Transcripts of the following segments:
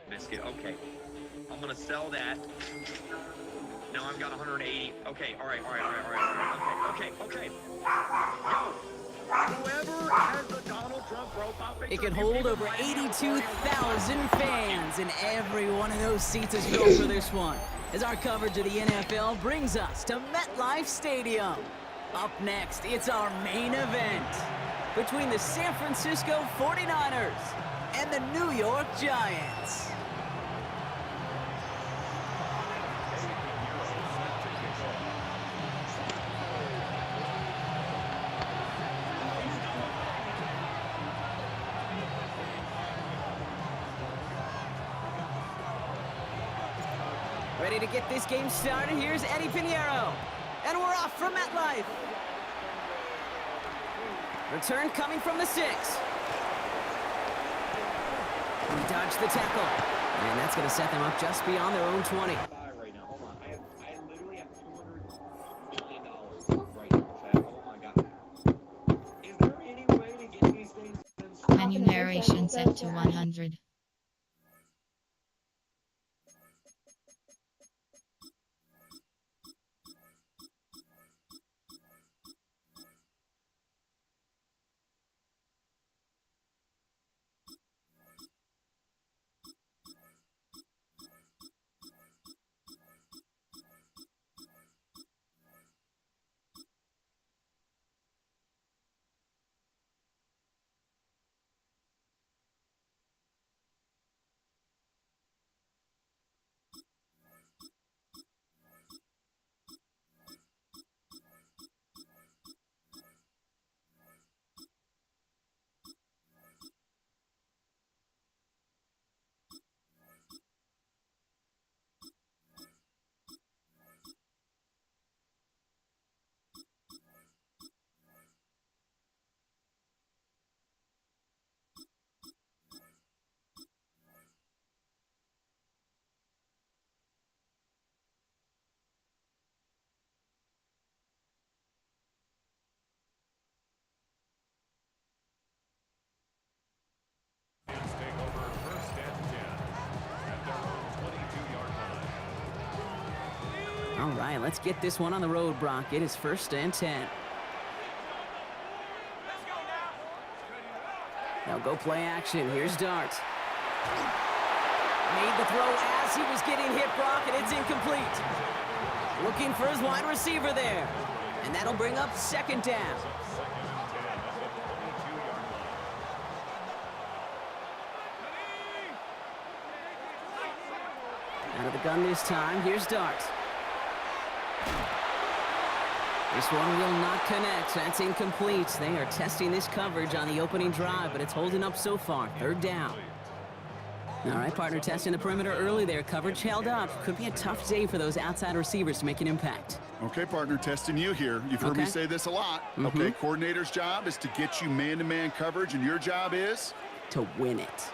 Biscuit. Okay. I'm going to sell that. Now I've got 180. Okay. All right. Okay. Go. Whoever has the Donald Trump profile picture. It can hold over 82,000 fans, and every one of those seats is filled for this one, as our coverage of the NFL brings us to MetLife Stadium. Up next, it's our main event between the San Francisco 49ers and the New York Giants. Ready to get this game started? Here's Eddie Pinheiro. And we're off from MetLife. Return coming from the 6. We dodge the tackle. And that's going to set them up just beyond their own 20. Right now. Hold on. I literally have $200 million right now. Oh my God. Is there any way to get these things? Menu narration set to 100. Take over first and 10 at their own 22-yard line. All right, let's get this one on the road, Brock. It is first and 10. Now go play action. Here's Dart. Made the throw as he was getting hit, Brock, and it's incomplete. Looking for his wide receiver there. And that'll bring up second down. Out of the gun this time. Here's Dart. This one will not connect. That's incomplete. They are testing this coverage on the opening drive, but it's holding up so far. Third down. All right, partner, testing the perimeter early there. Coverage held up. Could be a tough day for those outside receivers to make an impact. Okay, partner, testing you here. You've heard me say this a lot. Okay, coordinator's job is to get you man-to-man coverage, and your job is? To win it.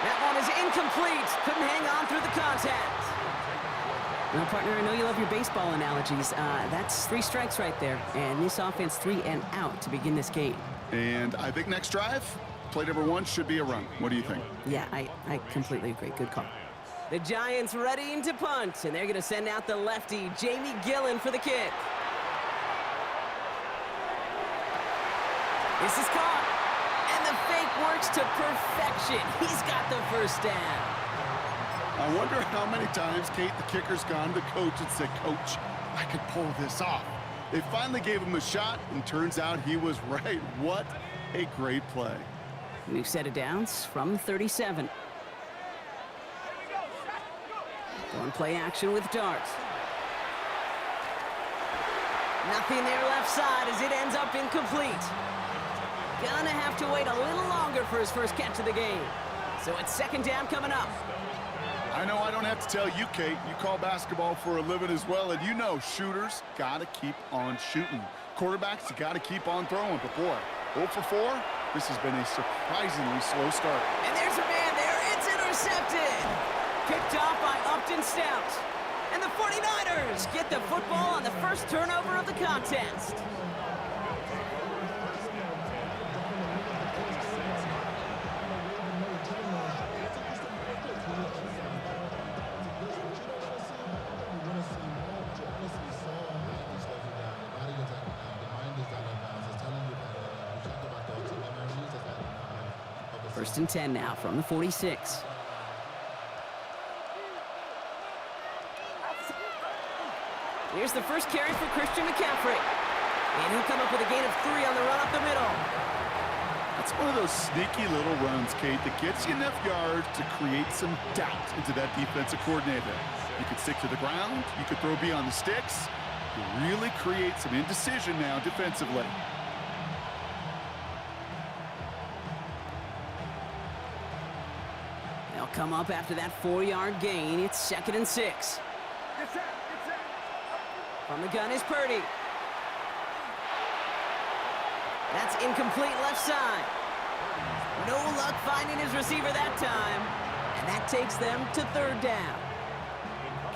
That one is incomplete. Couldn't hang on through the contact. Now, partner, I know you love your baseball analogies. That's 3 strikes right there. And this offense 3 and out to begin this game. And I think next drive, play number 1 should be a run. What do you think? Yeah, I completely agree. Good call. The Giants readying to punt, and they're going to send out the lefty, Jamie Gillen, for the kick. This is caught, and the fake works to perfection. He's got the first down. I wonder how many times, Kate, the kicker's gone to the coach and said, Coach, I could pull this off. They finally gave him a shot, and turns out he was right. What a great play. New set of downs from 37. Going play action with Dart. Nothing there left side as it ends up incomplete. Gonna have to wait a little longer for his first catch of the game. So it's second down coming up. I know I don't have to tell you, Kate. You call basketball for a living as well, and you know shooters got to keep on shooting. Quarterbacks, you got to keep on throwing. But boy, 0 for 4, this has been a surprisingly slow start. And there's a man there. It's intercepted. Picked off by Upton Stout. And the 49ers get the football on the first turnover of the contest. First and 10 now from the 46. Here's the first carry for Christian McCaffrey. And he'll come up with a gain of 3 on the run up the middle. That's one of those sneaky little runs, Kate, that gets you enough yards to create some doubt into that defensive coordinator. You could stick to the ground. You could throw beyond the sticks. You really create some indecision now defensively. They'll come up after that 4-yard gain. It's 2nd and 6. From the gun is Purdy. That's incomplete left side. No luck finding his receiver that time. And that takes them to 3rd down.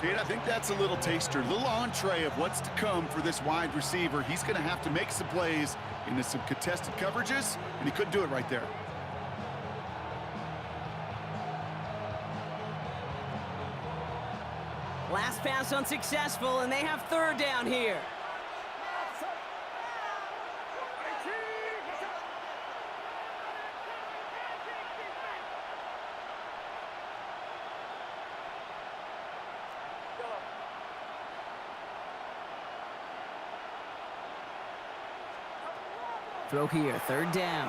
Kate, I think that's a little taster, a little entree of what's to come for this wide receiver. He's going to have to make some plays into some contested coverages, and he couldn't do it right there. Last pass unsuccessful, and they have 3rd down here. Throw here, 3rd down.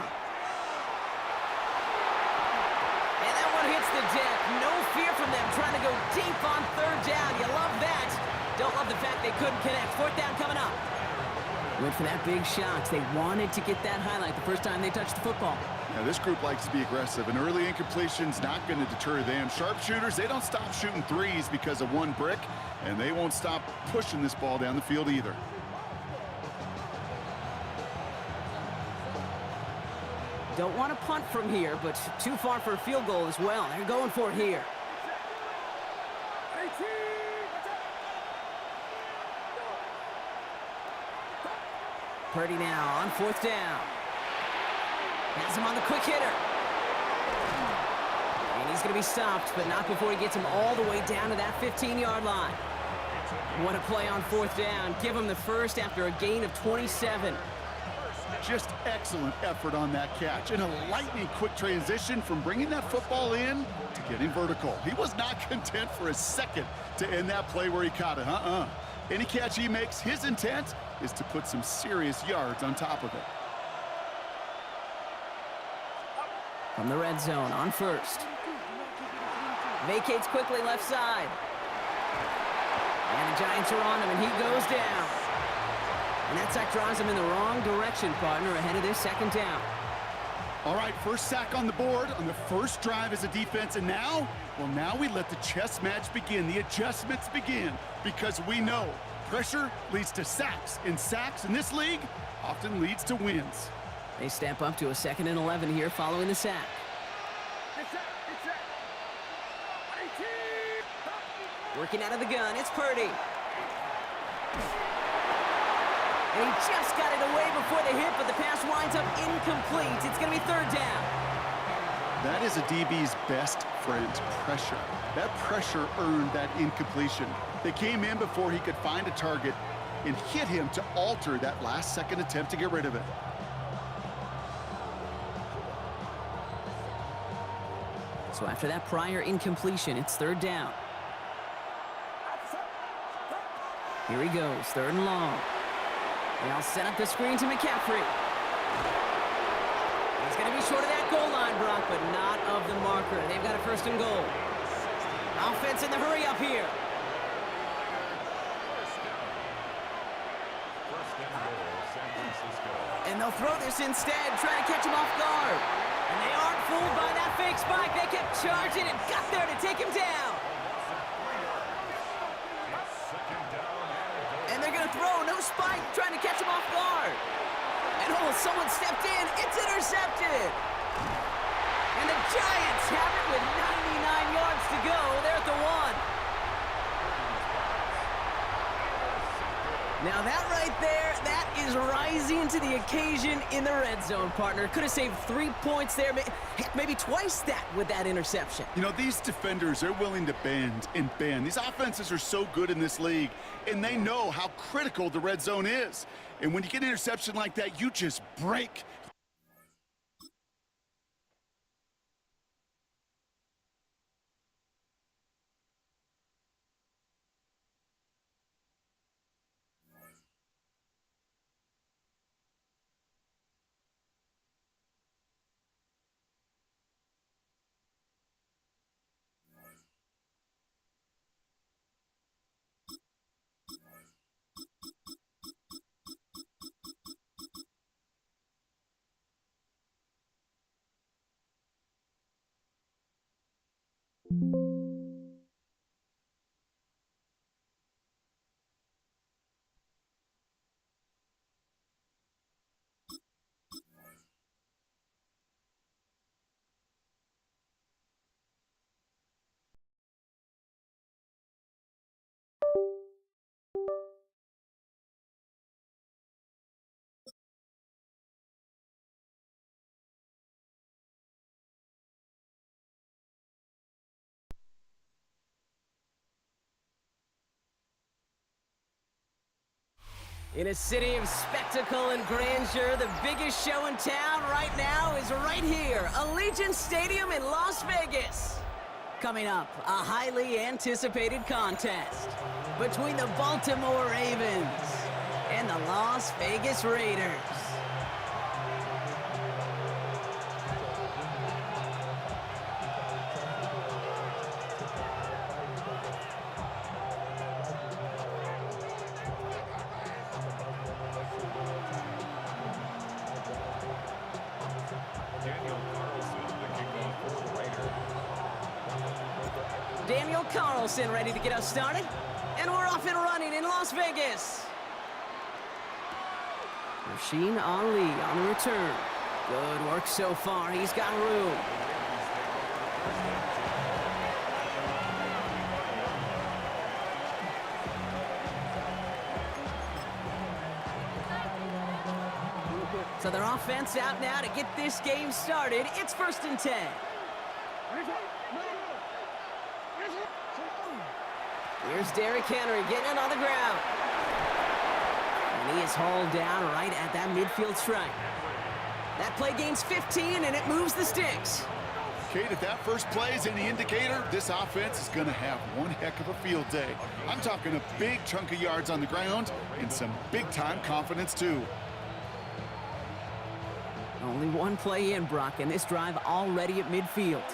And that one hits the deck. No fear from them trying to go deep on 3rd down. You love that. Don't love the fact they couldn't connect. 4th down coming up. Went for that big shot. They wanted to get that highlight the first time they touched the football. Now, this group likes to be aggressive, and early incompletion's not going to deter them. Sharpshooters, they don't stop shooting threes because of one brick, and they won't stop pushing this ball down the field either. Don't want to punt from here, but too far for a field goal as well. They're going for it here. Purdy now on 4th down. Has him on the quick hitter. And he's going to be stopped, but not before he gets him all the way down to that 15-yard line. What a play on 4th down. Give him the first after a gain of 27. Just excellent effort on that catch, and a lightning quick transition from bringing that football in to getting vertical. He was not content for a second to end that play where he caught it. Any catch he makes, his intent is to put some serious yards on top of it. From the red zone on 1st. Vacates quickly left side. And the Giants are on him, and he goes down. And that sack drives him in the wrong direction, partner, ahead of this 2nd down. All right, first sack on the board on the first drive as a defense, and now, well, now we let the chess match begin, the adjustments begin, because we know pressure leads to sacks, and sacks in this league often leads to wins. They step up to a 2nd and 11 here following the sack. Working out of the gun, it's Purdy. And he just got it away before the hit, but the pass winds up incomplete. It's going to be 3rd down. That is a DB's best friend, pressure. That pressure earned that incompletion. They came in before he could find a target and hit him to alter that last-second attempt to get rid of it. So after that prior incompletion, it's 3rd down. Here he goes, 3rd and long. They'll set up the screen to McCaffrey. He's going to be short of that goal line, Brock, but not of the marker. They've got a 1st and goal. Offense in the hurry up here. And they'll throw this instead, trying to catch him off guard. And they aren't fooled by that fake spike. They kept charging and got there to take him down. And they're going to throw, no spike, trying to catch him off guard. And oh, someone stepped in. It's intercepted. And the Giants have it with 99 yards to go. They're at the 1. Now that right there, that is rising to the occasion in the red zone, partner. Could have saved 3 points there, heck, maybe twice that with that interception. You know, these defenders are willing to bend and bend. These offenses are so good in this league, and they know how critical the red zone is. And when you get an interception like that, you just break. In a city of spectacle and grandeur, the biggest show in town right now is right here, Allegiant Stadium in Las Vegas. Coming up, a highly anticipated contest between the Baltimore Ravens and the Las Vegas Raiders. Daniel Carlson ready to get us started. And we're off and running in Las Vegas. Rasheen Ali on the return. Good work so far. He's got room. So their offense out now to get this game started. It's 1st and 10. Here's Derrick Henry getting it on the ground. And he is hauled down right at that midfield stripe. That play gains 15, and it moves the sticks. Kate, if that first play is any indicator, this offense is going to have one heck of a field day. I'm talking a big chunk of yards on the ground and some big-time confidence, too. Only one play in, Brock, and this drive already at midfield.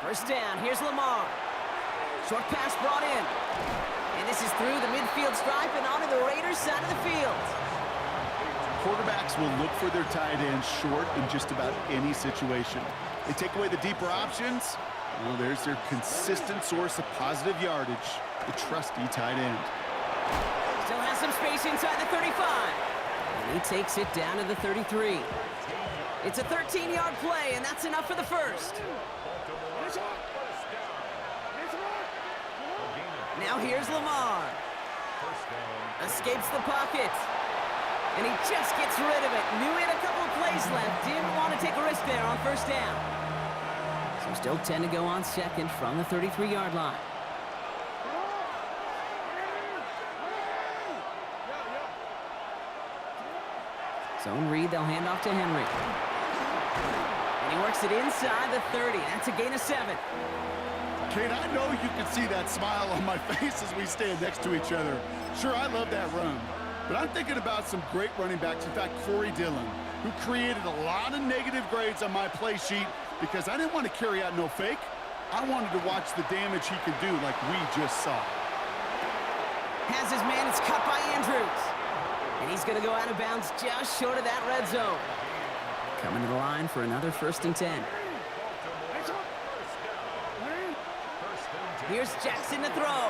First down, here's Lamar. Short pass brought in. And this is through the midfield stripe and onto the Raiders' side of the field. Quarterbacks will look for their tight ends short in just about any situation. They take away the deeper options. Well, there's their consistent source of positive yardage, the trusty tight end. Still has some space inside the 35. And he takes it down to the 33. It's a 13-yard play, and that's enough for the first. Now here's Lamar. Escapes the pocket. And he just gets rid of it. Knew he had a couple of plays left. Didn't want to take a risk there on first down. So still 10 to go on second from the 33-yard line. Zone read, they'll hand off to Henry. And he works it inside the 30. That's a gain of 7. Kate, I know you can see that smile on my face as we stand next to each other. Sure, I love that run. But I'm thinking about some great running backs. In fact, Corey Dillon, who created a lot of negative grades on my play sheet because I didn't want to carry out no fake. I wanted to watch the damage he could do like we just saw. Has his man, it's cut by Andrews. And he's going to go out of bounds just short of that red zone. Coming to the line for another 1st and 10. Here's Jackson to throw.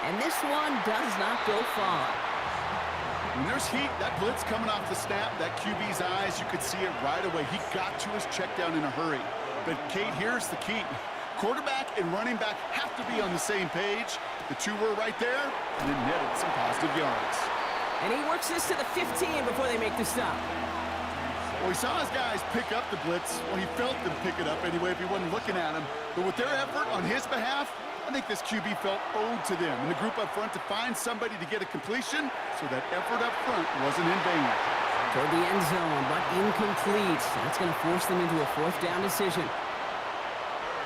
And this one does not go far. When there's heat, that blitz coming off the snap, that QB's eyes, you could see it right away. He got to his check down in a hurry. But, Kate, here's the key. Quarterback and running back have to be on the same page. The two were right there, and it netted some positive yards. And he works this to the 15 before they make the stop. Well, he saw his guys pick up the blitz. Well, he felt them pick it up anyway if he wasn't looking at him. But with their effort on his behalf, I think this QB felt owed to them and the group up front to find somebody to get a completion, so that effort up front wasn't in vain. Toward the end zone, but incomplete. That's going to force them into a 4th down decision.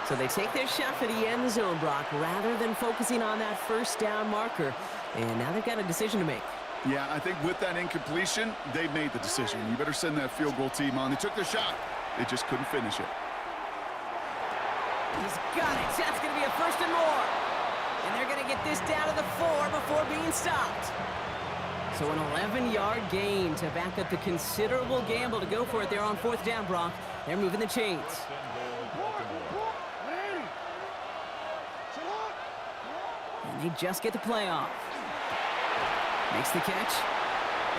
So they take their shot for the end zone, Brock, rather than focusing on that 1st down marker. And now they've got a decision to make. Yeah, I think with that incompletion, they made the decision. You better send that field goal team on. They took their shot. They just couldn't finish it. He's got it. That's going to be a 1st and more. And they're going to get this down to the 4 before being stopped. So an 11-yard gain to back up the considerable gamble to go for it there on 4th down, Brock. They're moving the chains. And they just get the play off. Makes the catch.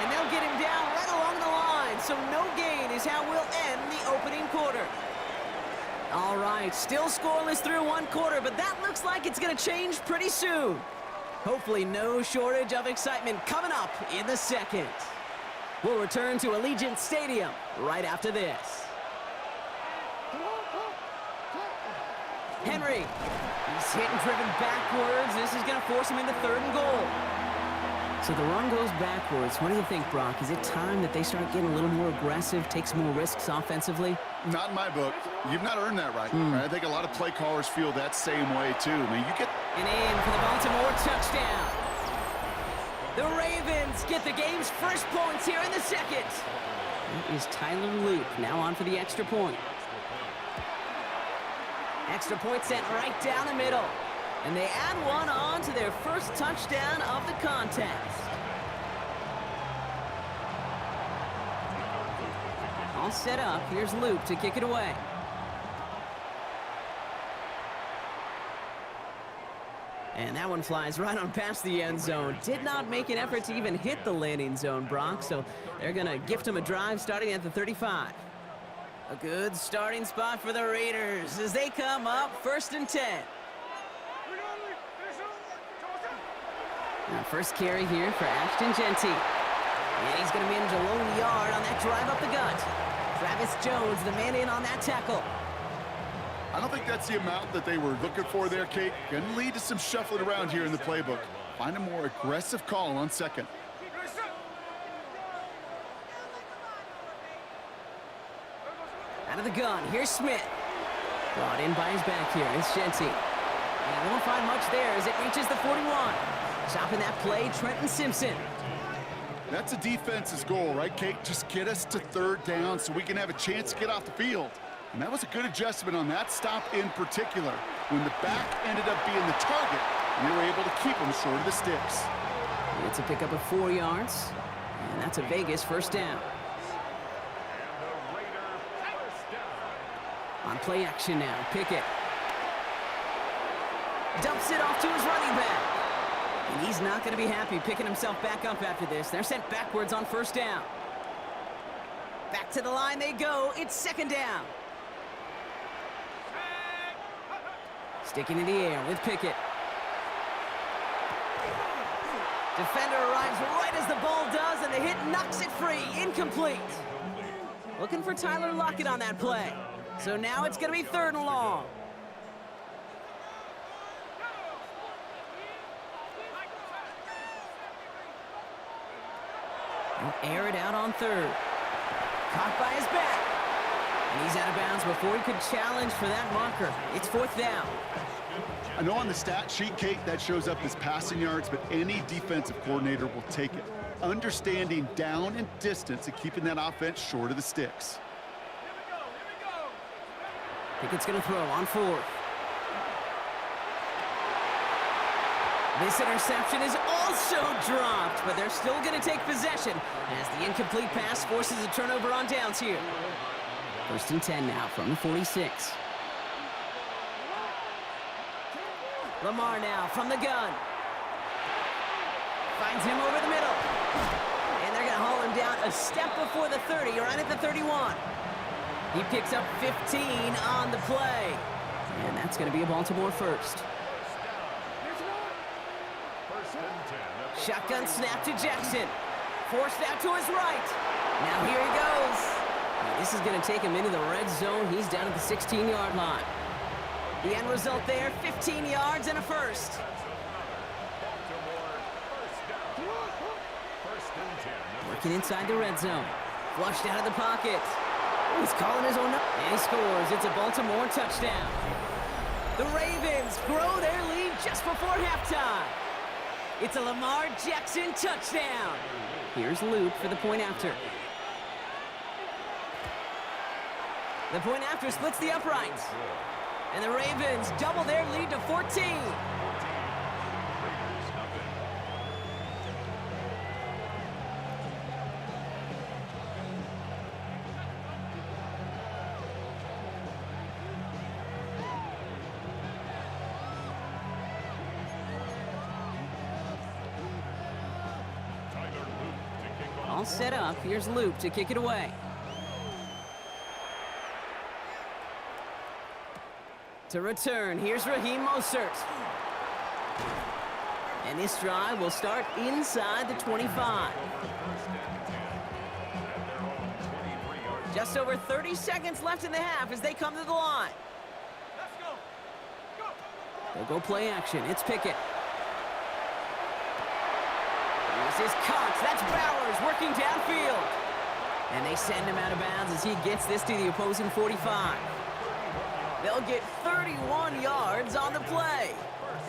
And they'll get him down right along the line. So no gain is how we'll end the opening quarter. All right, still scoreless through 1 quarter, but that looks like it's going to change pretty soon. Hopefully no shortage of excitement coming up in the second. We'll return to Allegiant Stadium right after this. Henry, he's hit and driven backwards. This is going to force him into 3rd and goal. So the run goes backwards. What do you think, Brock? Is it time that they start getting a little more aggressive, take some more risks offensively? Not in my book. You've not earned that right. I think a lot of play callers feel that same way, too. I mean, you get... And in for the Baltimore touchdown. The Ravens get the game's first points here in the second. That is Tyler Loop now on for the extra point. Extra point sent right down the middle. And they add one on to their first touchdown of the contest. All set up. Here's Loop to kick it away. And that one flies right on past the end zone. Did not make an effort to even hit the landing zone, Brock. So they're going to gift him a drive starting at the 35. A good starting spot for the Raiders as they come up 1st and 10. Now first carry here for Ashton Genty. And he's going to manage a lone yard on that drive up the gut. Travis Jones, the man in on that tackle. I don't think that's the amount that they were looking for there, Kate. Going to lead to some shuffling around here in the playbook. Find a more aggressive call on 2nd. Out of the gun, here's Smith. Brought in by his back here, it's Genty. And they won't find much there as it reaches the 41. Stopping that play, Trenton Simpson. That's a defense's goal, right, Kate? Just get us to 3rd down so we can have a chance to get off the field. And that was a good adjustment on that stop in particular. When the back ended up being the target, we were able to keep them short of the sticks. It's a pickup of 4 yards. And that's a Vegas first down. On play action now, Pickett. Dumps it off to his running back. And he's not going to be happy picking himself back up after this. They're sent backwards on 1st down. Back to the line they go. It's 2nd down. Sticking in the air with Pickett. Defender arrives right as the ball does, and the hit knocks it free. Incomplete. Looking for Tyler Lockett on that play. So now it's going to be 3rd and long. He'll air it out on 3rd. Caught by his back. And he's out of bounds before he could challenge for that marker. It's 4th down. I know on the stat sheet, Kate, that shows up as passing yards, but any defensive coordinator will take it. Understanding down and distance and keeping that offense short of the sticks. Pickett's going to throw on 4th. This interception is also dropped, but they're still going to take possession as the incomplete pass forces a turnover on downs here. 1st and 10 now from the 46. Lamar now from the gun. Finds him over the middle. And they're going to haul him down a step before the 30, right at the 31. He picks up 15 on the play. And that's going to be a Baltimore first. Shotgun snap to Jackson. Forced out to his right. Now here he goes. This is going to take him into the red zone. He's down at the 16-yard line. The end result there, 15 yards and a first. Working inside the red zone. Flushed out of the pocket. He's calling his own up. And he scores. It's a Baltimore touchdown. The Ravens grow their lead just before halftime. It's a Lamar Jackson touchdown. Here's Luke for the point after. The point after splits the uprights. And the Ravens double their lead to 14. All set up. Here's Luke to kick it away. To return, here's Raheem Mostert. And this drive will start inside the 25. Just over 30 seconds left in the half as they come to the line. They'll go play action. It's Pickett. This is Cox. That's Bowers working downfield. And they send him out of bounds as he gets this to the opposing 45. They'll get 31 yards on the play.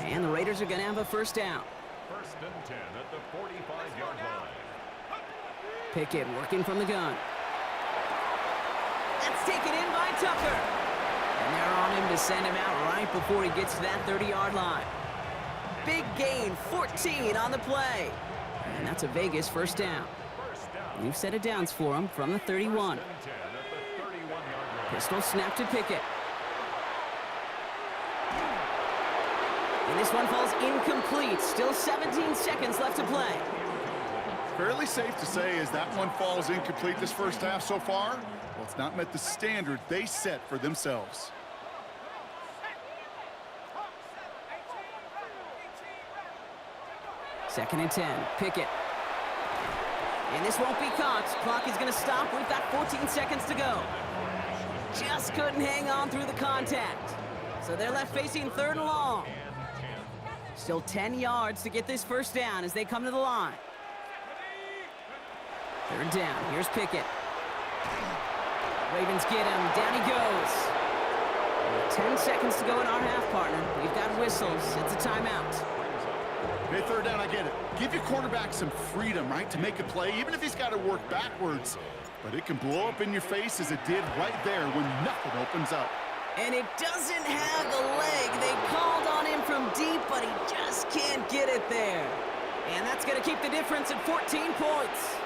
And the Raiders are going to have a first down. First and 10 at the 45-yard line. Pickett working from the gun. That's taken in by Tucker. And they're on him to send him out right before he gets to that 30-yard line. Big gain, 14 on the play. And that's a Vegas first down. New set of downs for him from the 31. Pistol snap to Pickett. And this one falls incomplete. Still 17 seconds left to play. Fairly safe to say as that one falls incomplete this first half so far, well, it's not met the standard they set for themselves. Second and 10, Pickett. And this won't be Cox. Clock is going to stop. We've got 14 seconds to go. Just couldn't hang on through the contact. So they're left facing third and long. Still 10 yards to get this first down as they come to the line. Third down. Here's Pickett. Ravens get him. Down he goes. 10 seconds to go in our half, partner. We've got whistles. It's a timeout. Hey, third down, I get it. Give your quarterback some freedom, right, to make a play, even if he's got to work backwards. But it can blow up in your face as it did right there when nothing opens up. And it doesn't have the leg. They called on him from deep, but he just can't get it there. And that's going to keep the difference at 14 points.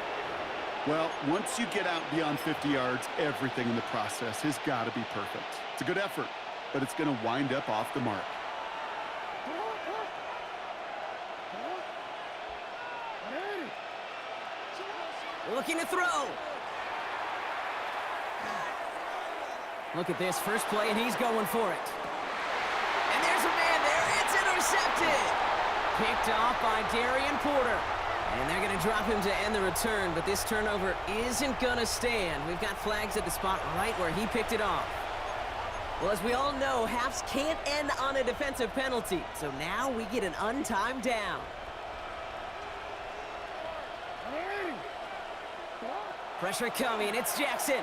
Well, once you get out beyond 50 yards, everything in the process has got to be perfect. It's a good effort, but it's going to wind up off the mark. Looking to throw. Look at this first play, and he's going for it. And there's a man there. It's intercepted. Picked off by Darian Porter. And they're going to drop him to end the return, but this turnover isn't going to stand. We've got flags at the spot right where he picked it off. Well, as we all know, halves can't end on a defensive penalty. So now we get an untimed down. Pressure coming. It's Jackson.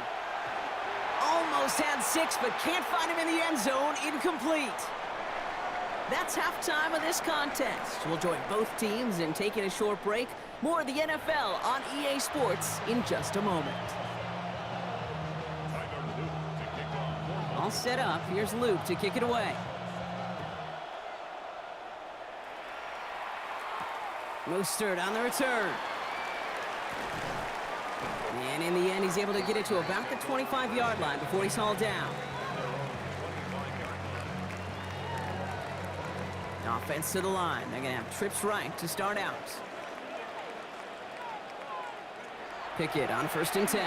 Almost had 6, but can't find him in the end zone. Incomplete. That's halftime of this contest. We'll join both teams in taking a short break. More of the NFL on EA Sports in just a moment. All set up. Here's Luke to kick it away. Mostert on the return. And in the end, he's able to get it to about the 25-yard line before he's hauled down. Offense to the line. They're going to have trips right to start out. Pickett on first and 10.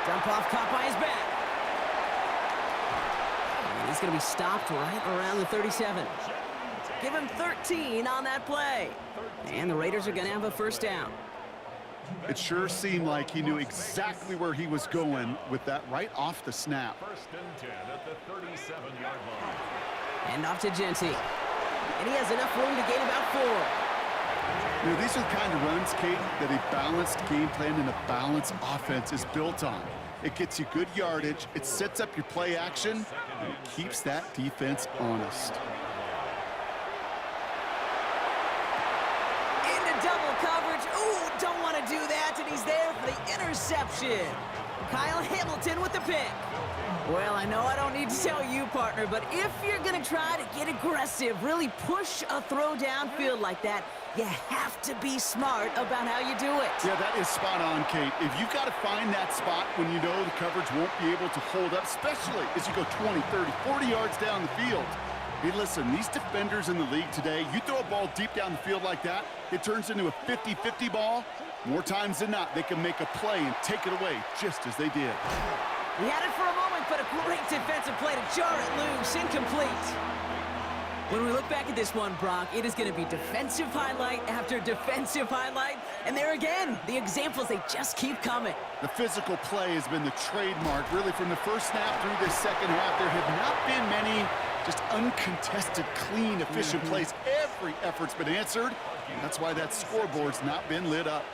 Dump off caught by his back. And he's going to be stopped right around the 37. Give him 13 on that play. And the Raiders are going to have a first down. It sure seemed like he knew exactly where he was going with that right off the snap. First and 10 at the 37-yard line. And off to Genty. And he has enough room to gain about 4. You know, these are the kind of runs, Kate, that a balanced game plan and a balanced offense is built on. It gets you good yardage, it sets up your play action, and it keeps that defense honest. Into double coverage. Ooh, don't want to do that, and he's there for the interception. Kyle Hamilton with the pick. Well, I know I don't need to tell you, partner, but if you're going to try to get aggressive, really push a throw downfield like that, you have to be smart about how you do it. Yeah, that is spot on, Kate. If you've got to find that spot when you know the coverage won't be able to hold up, especially as you go 20, 30, 40 yards down the field, Hey, listen, these defenders in the league today, you throw a ball deep down the field like that, it turns into a 50-50 ball. More times than not, they can make a play and take it away just as they did. He had it for a moment, but a great defensive play to jar it loose. Incomplete. When we look back at this one, Brock, it is going to be defensive highlight after defensive highlight. And there again, the examples, they just keep coming. The physical play has been the trademark, really, from the first snap through this second half. There have not been many just uncontested, clean, efficient plays. Every effort's been answered, and that's why that scoreboard's not been lit up.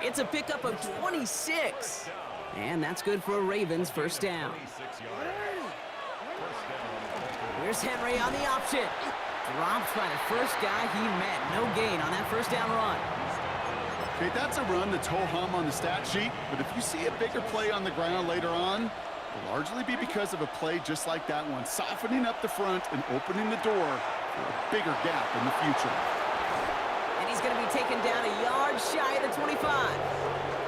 It's a pickup of 26. And that's good for a Ravens first down. Here's Henry on the option. Dropped by the first guy he met. No gain on that first down run. Okay, that's a run that's ho-hum on the stat sheet, but if you see a bigger play on the ground later on, it'll largely be because of a play just like that one, softening up the front and opening the door for a bigger gap in the future. And he's going to be taken down a yard shy of the 25.